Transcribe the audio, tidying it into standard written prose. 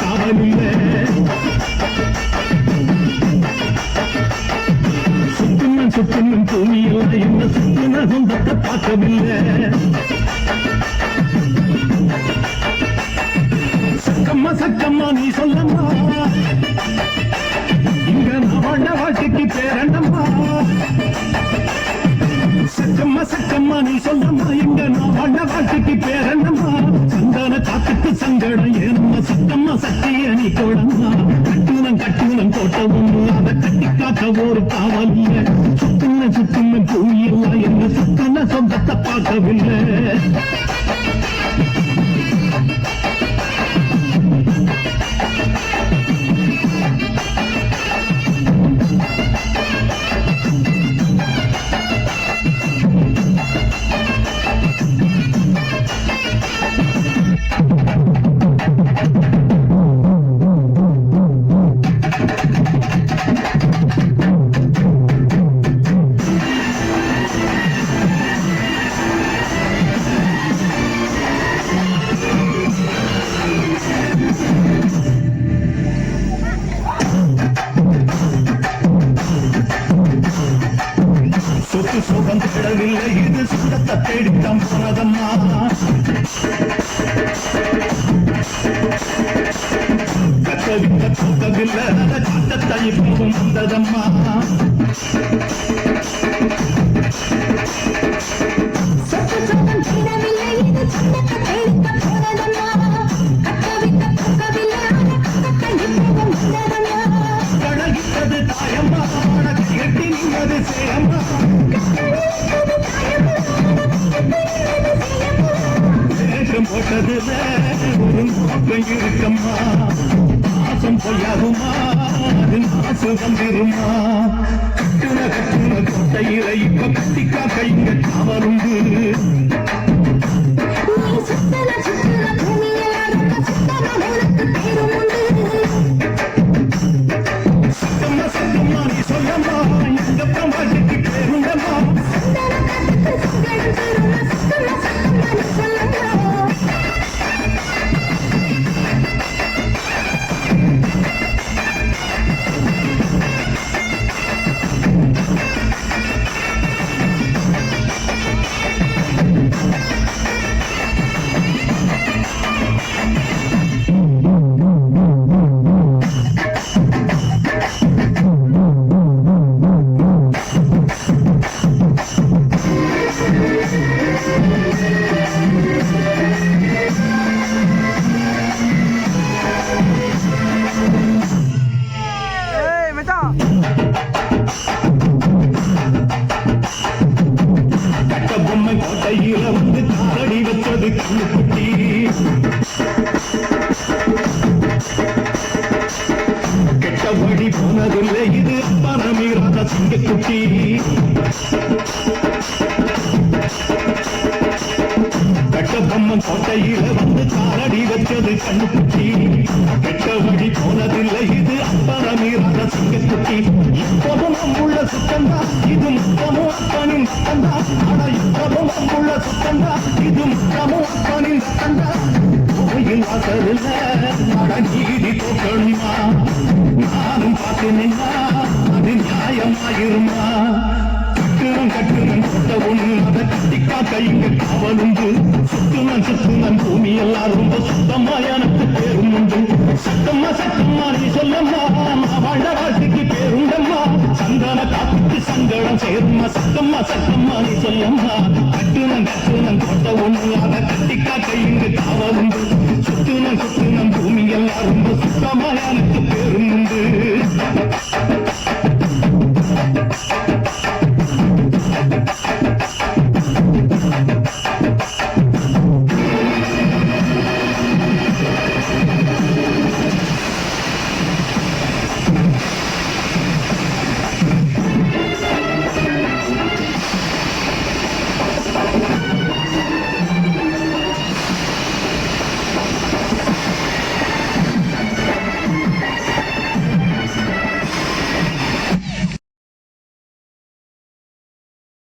காவல் இல்ல. சுத்தமும் பூமியெல்லாம் என்ன சுத்தின சொந்தத்தை பார்க்கவில்லை. சக்கம்மா சக்கம்மா நீ சொல்லம்மா, இங்க நான் வாழ்ந்த வாழ்க்கைக்கு பேரண்டம்மா. சக்கம்மா சக்கம்மா நீ சொல்லம்மா, இங்க நான் வாழ்ந்த வாழ்க்கைக்கு பேரண்டம்மா. சந்தான காத்துக்கு சங்கடம் ஏனம்மா, சக்கம்மா சக்திய நீ கோடம்மா. கட்டுனம் கோட்டை ஒன்று, அதை கட்டி காக்க ஒரு காவல் இல்ல. சுத்துன பூமியெல்லாம் என்ன சுத்துன சொந்தத்தை பார்க்கவில்லை. சொத்து சோகம் தேடவில்லை, இது சுத்தத்தை தேடித்தான் போனதம்மா. கத்தவித்த போகவில்லை, அந்த காட்டத்தை இப்பவும் வந்ததம்மா. பழகிட்டது தாயம்மா, கட்டி நின்றது சேயம்மா. வேஷம் போட்டதுல ஒரு நோக்கம் இருக்கம்மா. மாசம் பொய்யாகுமா, அது மாசு வந்திருமா. கட்டுன கொட்டையில இப்ப கட்டிக்கா கைங்க காவலுண்டு. சத்தம்மா சத்தம்மா நீ சொல்லம்மா, எங்க பாட்டுக்கு பேருண்டம்மா. கட்டபொம்மை கோட்டையில வந்து காலடி வச்சது கண்ணுக்குட்டி. கெட்ட வழி போனதில்லை, இது பரமீராத சிங்கக்குட்டி. கட்டபொம்மை கோட்டையில வந்து காலடி வச்சது கண்ணுக்குட்டி. கெட்ட வழி போனதில்லை, இது பரமீராத சிங்கக்குட்டி. இப்பவும் அம்புள்ள சுத்தந்தா, இது முத்தமும் அப்பனின் சுத்தந்தா. ஆனா இப்பவும் அம்புள்ள சுத்தந்தா, இது முத்தமும் அப்பனின் சுத்தந்தா. கோயில் வாசல்ல நட நீதி தோக்கணுமா, நானும் பார்த்து நின்னா அது நியாயமாயிருமா. கட்டுனம் கொட்ட ஒண்ணு, அதை கட்டிக்கா கைங்க காவலுண்டு. சுத்துனன் பூமி எல்லாம் ரொம்ப சுத்தமா எனக்கு பேரும் உண்டு. சத்தம்மா சத்தம்மா நீ சொல்லம்மா, வாழ்ந்த வாழ்க்கைக்கு பேருண்டம்மா. சந்தான காத்துக்கு சங்கடம் சேருமா. சத்தம்மா சத்தம்மா நீ சொல்லம்மா. கட்டுனம் கொட்ட ஒண்ணு, அதை கட்டிக்கா கைங்க காவலுண்டு. சுத்துனன் பூமி எல்லாம் ரொம்ப சுத்தமா எனக்கு